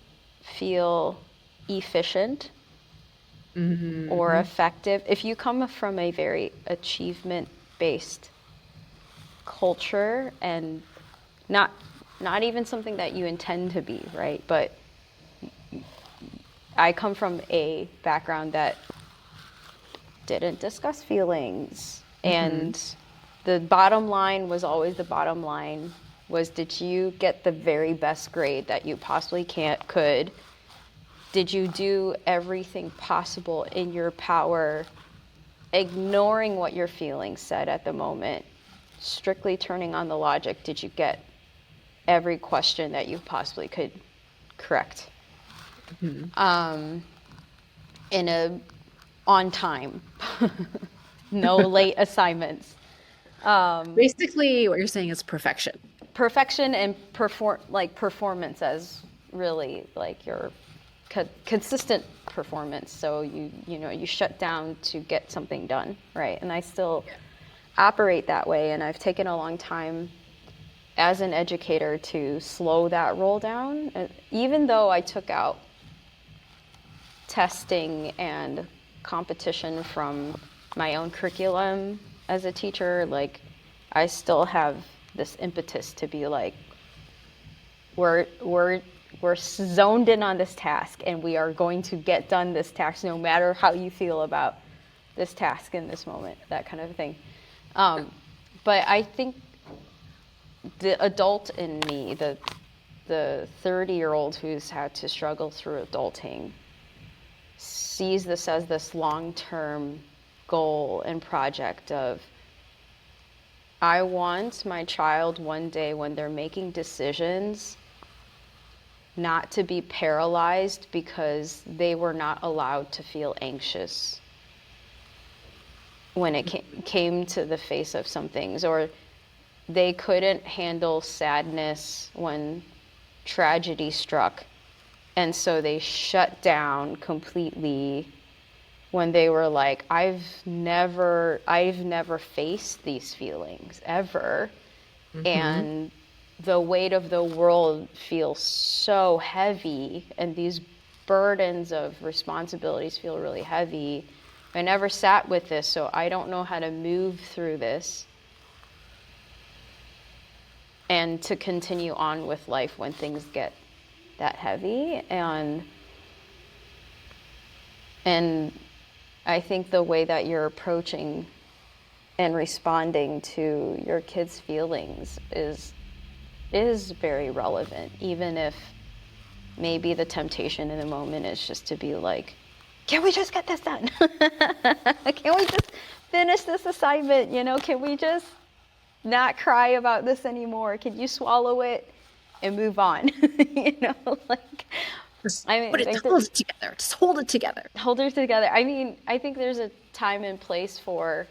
feel efficient or mhm, effective if you come from a very achievement based culture, and not not even something that you intend to be, right? But I come from a background that didn't discuss feelings, mhm, and the bottom line was always the bottom line was, did you get the very best grade that you possibly could? Did you do everything possible in your power, ignoring what your feelings said at the moment, strictly turning on the logic? Did you get every question that you possibly could correct mhm. in a on time? No late assignments. Basically, what you're saying is perfection. Perfection and performance as really like your consistent performance. So you shut down to get something done, right? And I still operate that way, and I've taken a long time as an educator to slow that roll down. Even though I took out testing and competition from my own curriculum as a teacher, like I still have this impetus to be like, we're zoned in on this task, and we are going to get done this task no matter how you feel about this task in this moment, that kind of thing. But I think the adult in me, the 30-year-old who's had to struggle through adulting, sees this as this long-term goal and project of, I want my child one day when they're making decisions not to be paralyzed because they were not allowed to feel anxious when it came to the face of some things, or they couldn't handle sadness when tragedy struck, and so they shut down completely when they were like, I've never faced these feelings ever. And the weight of the world feels so heavy, and these burdens of responsibilities feel really heavy. I never sat with this, so I don't know how to move through this and to continue on with life when things get that heavy. And I think the way that you're approaching and responding to your kids' feelings is very relevant, even if maybe the temptation in the moment is just to be like, can we just get this done? Can we just finish this assignment? Can we just not cry about this anymore? Can you swallow it and move on? Like, Just I mean, put it, hold it together. Just hold it together. hold her together. I mean, I think there's a time and place for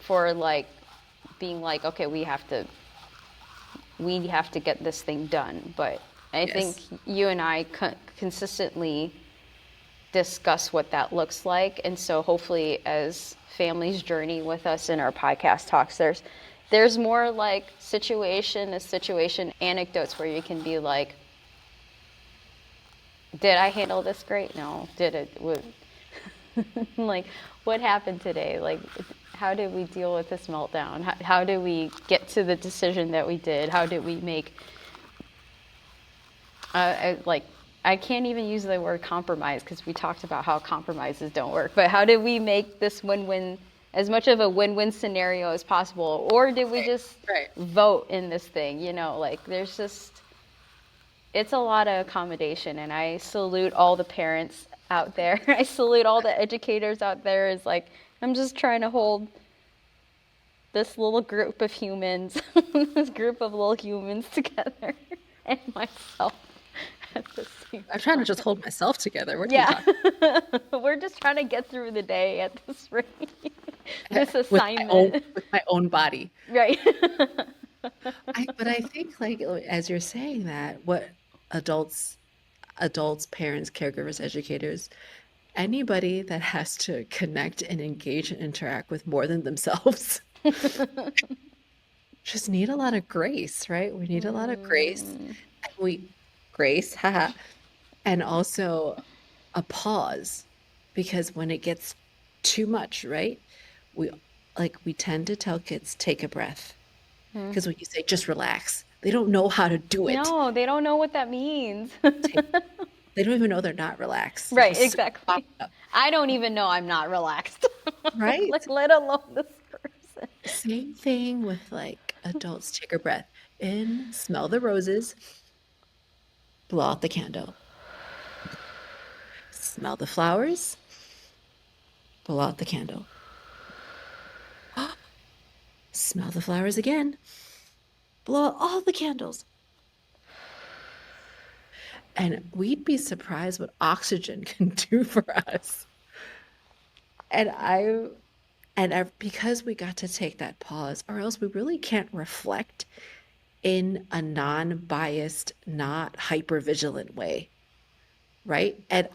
like being like, okay, we have to get this thing done. But I think you and I consistently discuss what that looks like, and so hopefully as families journey with us in our podcast talks, there's more like situation anecdotes where you can be like, did I handle this great? No. Did it? Like, what happened today? Like, how did we deal with this meltdown? How did we get to the decision that we did? How did we make, I can't even use the word compromise because we talked about how compromises don't work, but how did we make this win-win, as much of a win-win scenario as possible? Or did we just vote in this thing? Like, there's just, it's a lot of accommodation, and I salute all the parents out there. I salute all the educators out there. It's like, I'm just trying to hold this little group of humans, this group of little humans together, and myself at the same I'm trying to just hold myself together. What are you Yeah. talking We're just trying to get through the day at this rate. This with assignment. with my own body? Right. But I think, like, as you're saying that, what adults, parents, caregivers, educators, anybody that has to connect and engage and interact with more than themselves just need a lot of grace, right? We need a lot of grace. And grace, haha, and also a pause, because when it gets too much, right? We tend to tell kids, take a breath. Because when you say just relax, they don't know how to do it. No, they don't know what that means. They don't even know they're not relaxed. Right, They're so exactly. pumped up, I don't even know I'm not relaxed. right? Like, let alone this person. Same thing with like adults, take a breath in, smell the roses, blow out the candle. Smell the flowers, blow out the candle. Smell the flowers again, blow out all the candles. And we'd be surprised what oxygen can do for us. And because we got to take that pause, or else we really can't reflect in a non-biased, not hyper-vigilant way, right? And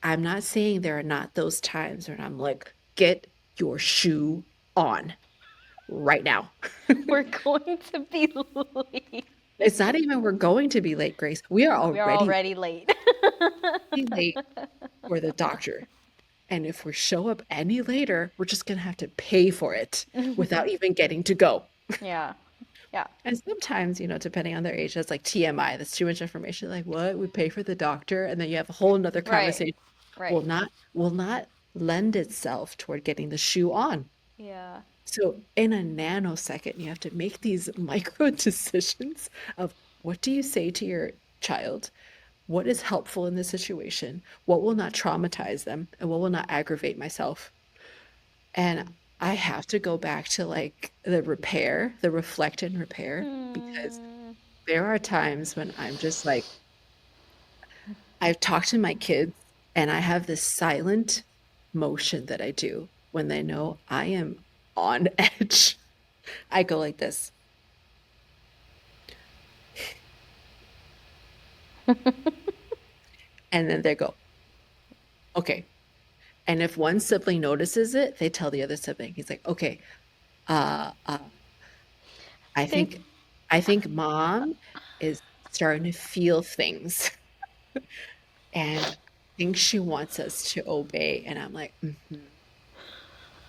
I'm not saying there are not those times when I'm like, get your shoe on right now. We're going to be late. It's not even we're going to be late, Grace. We are We are already already late. late for the doctor. And if we show up any later, we're just gonna have to pay for it without even getting to go. Yeah. Yeah. And sometimes, depending on their age, that's like TMI, that's too much information. Like, what? We pay for the doctor, and then you have a whole nother Right. conversation. Will Right. not lend itself toward getting the shoe on. Yeah. So in a nanosecond, you have to make these micro decisions of what do you say to your child? What is helpful in this situation? What will not traumatize them? And what will not aggravate myself? And I have to go back to like the repair, the reflect and repair, because Mm. there are times when I'm just like, I've talked to my kids and I have this silent motion that I do when they know I am on edge. I go like this. And then they go, okay. And if one sibling notices it, they tell the other sibling. He's like, okay, uh, uh, I Think think, I think mom is starting to feel things, and I think she wants us to obey. And I'm like,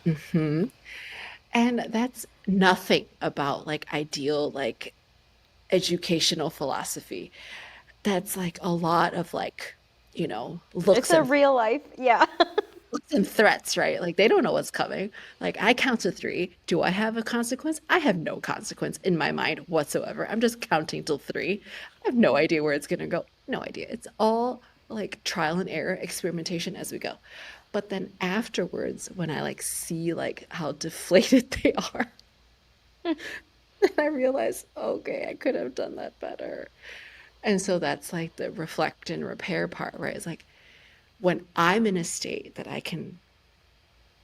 mm-hmm. And that's nothing about like ideal, like educational philosophy. That's like a lot of like, it's a real life. Yeah. looks and threats, right? Like they don't know what's coming. Like I count to three. Do I have a consequence? I have no consequence in my mind whatsoever. I'm just counting till three. I have no idea where it's gonna go. No idea. It's all like trial and error, experimentation as we go. But then afterwards, when I like see like how deflated they are, then I realize, okay, I could have done that better. And so that's like the reflect and repair part, right? It's like when I'm in a state that I can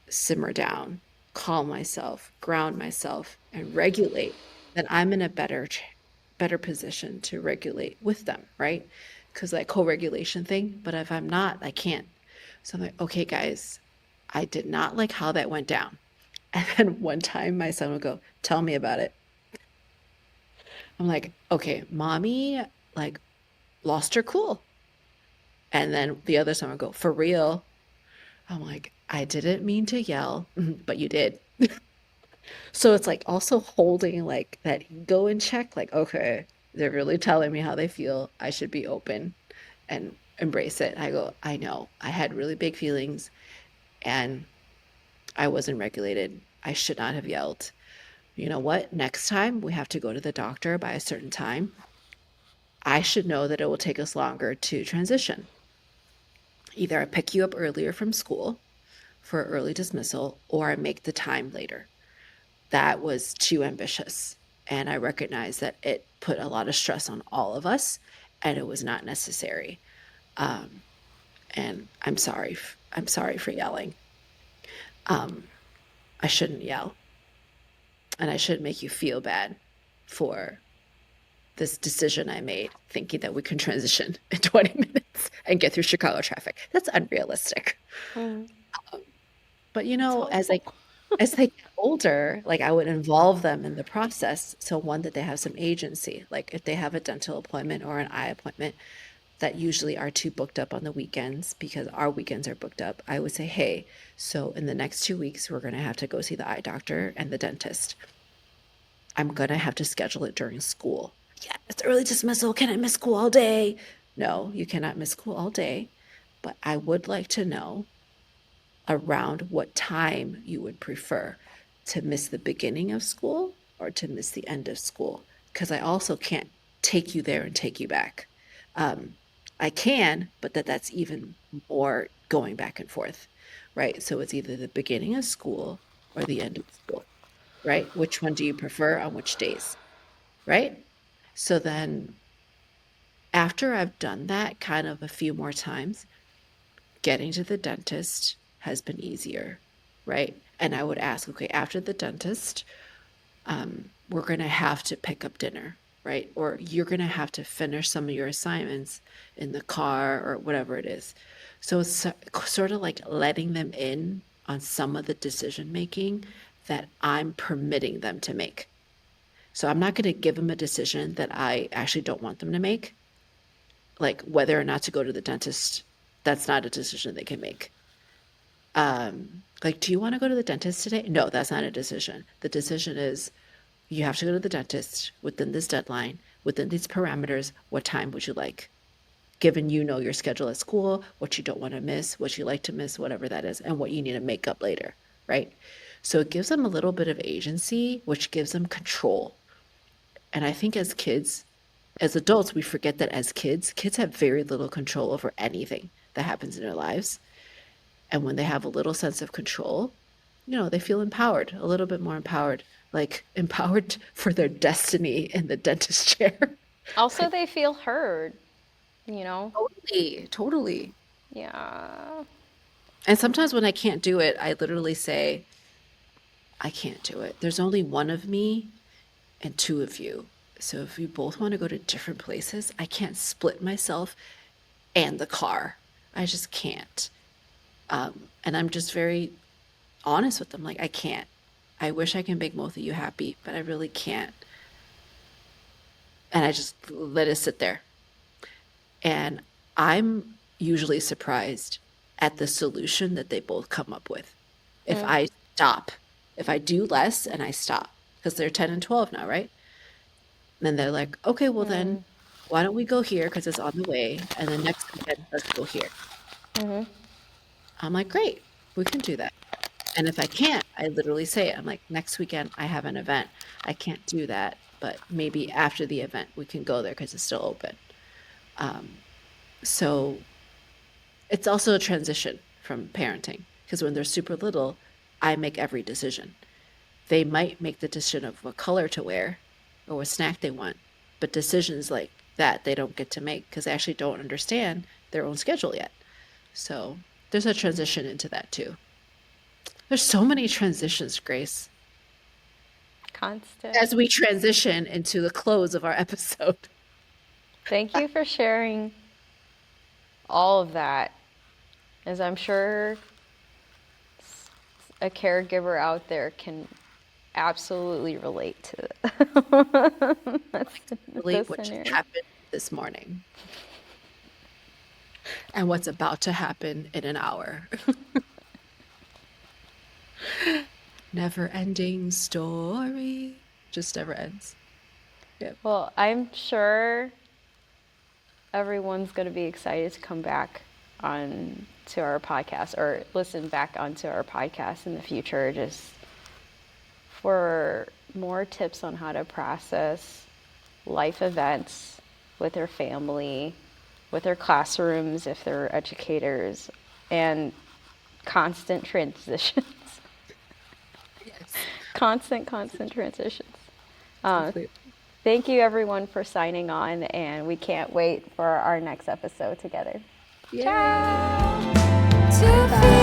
simmer down, calm myself, ground myself, and regulate, then I'm in a better position to regulate with them, right? Because that co-regulation thing. But if I'm not, I can't. So I'm like, okay, guys, I did not like how that went down. And then one time my son would go, tell me about it. I'm like, okay, mommy like lost her cool. And then the other son would go, for real. I'm like, I didn't mean to yell, but you did. So it's like also holding like that ego in check, like, okay, they're really telling me how they feel. I should be open and embrace it. I go, I know I had really big feelings and I wasn't regulated. I should not have yelled. You know what? Next time we have to go to the doctor by a certain time. I should know that it will take us longer to transition. Either I pick you up earlier from school for early dismissal or I make the time later. That was too ambitious. And I recognize that it put a lot of stress on all of us and it was not necessary. Um, and I'm sorry. I'm sorry for yelling. Um, I shouldn't yell and I shouldn't make you feel bad for this decision I made, thinking that we can transition in 20 minutes and get through Chicago traffic. That's unrealistic. Mm. But It's as hopeful. they get older, like I would involve them in the process. So one that they have some agency. Like if they have a dental appointment or an eye appointment that usually are too booked up on the weekends because our weekends are booked up, I would say, hey, so in the next 2 weeks, we're gonna have to go see the eye doctor and the dentist. I'm gonna have to schedule it during school. Yeah, it's early dismissal. Can I miss school all day? No, you cannot miss school all day. But I would like to know around what time you would prefer to miss the beginning of school or to miss the end of school. Because I also can't take you there and take you back. Um, I can, but that's even more going back and forth, right? So it's either the beginning of school or the end of school, right? Which one do you prefer on which days, right? So then after I've done that kind of a few more times, getting to the dentist has been easier, right? And I would ask, okay, after the dentist, we're going to have to pick up dinner. right? Or you're going to have to finish some of your assignments in the car or whatever it is. So it's sort of like letting them in on some of the decision making that I'm permitting them to make. So I'm not going to give them a decision that I actually don't want them to make, like whether or not to go to the dentist. That's not a decision they can make. Like, do you want to go to the dentist today? No, that's not a decision. The decision is you have to go to the dentist within this deadline, within these parameters. What time would you like? Given you know your schedule at school, what you don't want to miss, what you like to miss, whatever that is, and what you need to make up later, right? So it gives them a little bit of agency, which gives them control. And I think as kids, as adults, we forget that as kids have very little control over anything that happens in their lives. And when they have a little sense of control, they feel empowered, a little bit more empowered, like empowered for their destiny in the dentist chair. Also, they feel heard, you know? Totally, totally. Yeah. And sometimes when I can't do it, I literally say, I can't do it. There's only one of me and two of you. So if you both want to go to different places, I can't split myself and the car. I just can't. And I'm just very honest with them. Like, I can't. I wish I can make both of you happy, but I really can't. And I just let it sit there. And I'm usually surprised at the solution that they both come up with. If Mm, I stop, if I do less and I stop, because they're 10 and 12 now, right? Then they're like, okay, well then, mm, why don't we go here because it's on the way, and then next weekend let's go here. mhm. I'm like, great, we can do that. And if I can't, I literally say it. I'm like, next weekend I have an event. I can't do that, but maybe after the event we can go there because it's still open. Um, so it's also a transition from parenting because when they're super little, I make every decision. They might make the decision of what color to wear or what snack they want, but decisions like that they don't get to make because they actually don't understand their own schedule yet. So there's a transition into that too. There's so many transitions, Grace, Constant. as we transition into the close of our episode. Thank you for sharing all of that, as I'm sure a caregiver out there can absolutely relate to that's Really, the what just scenario. happened this morning and what's about to happen in an hour. Never ending story. Just never ends. Yep. Well, I'm sure everyone's going to be excited to come back on to our podcast or listen back onto our podcast in the future just for more tips on how to process life events with their family, with their classrooms if they're educators, and constant transitions. Yes. Constant transitions. Uh, Completely. Thank you everyone for signing on, and we can't wait for our next episode together. Yay. Ciao! To feel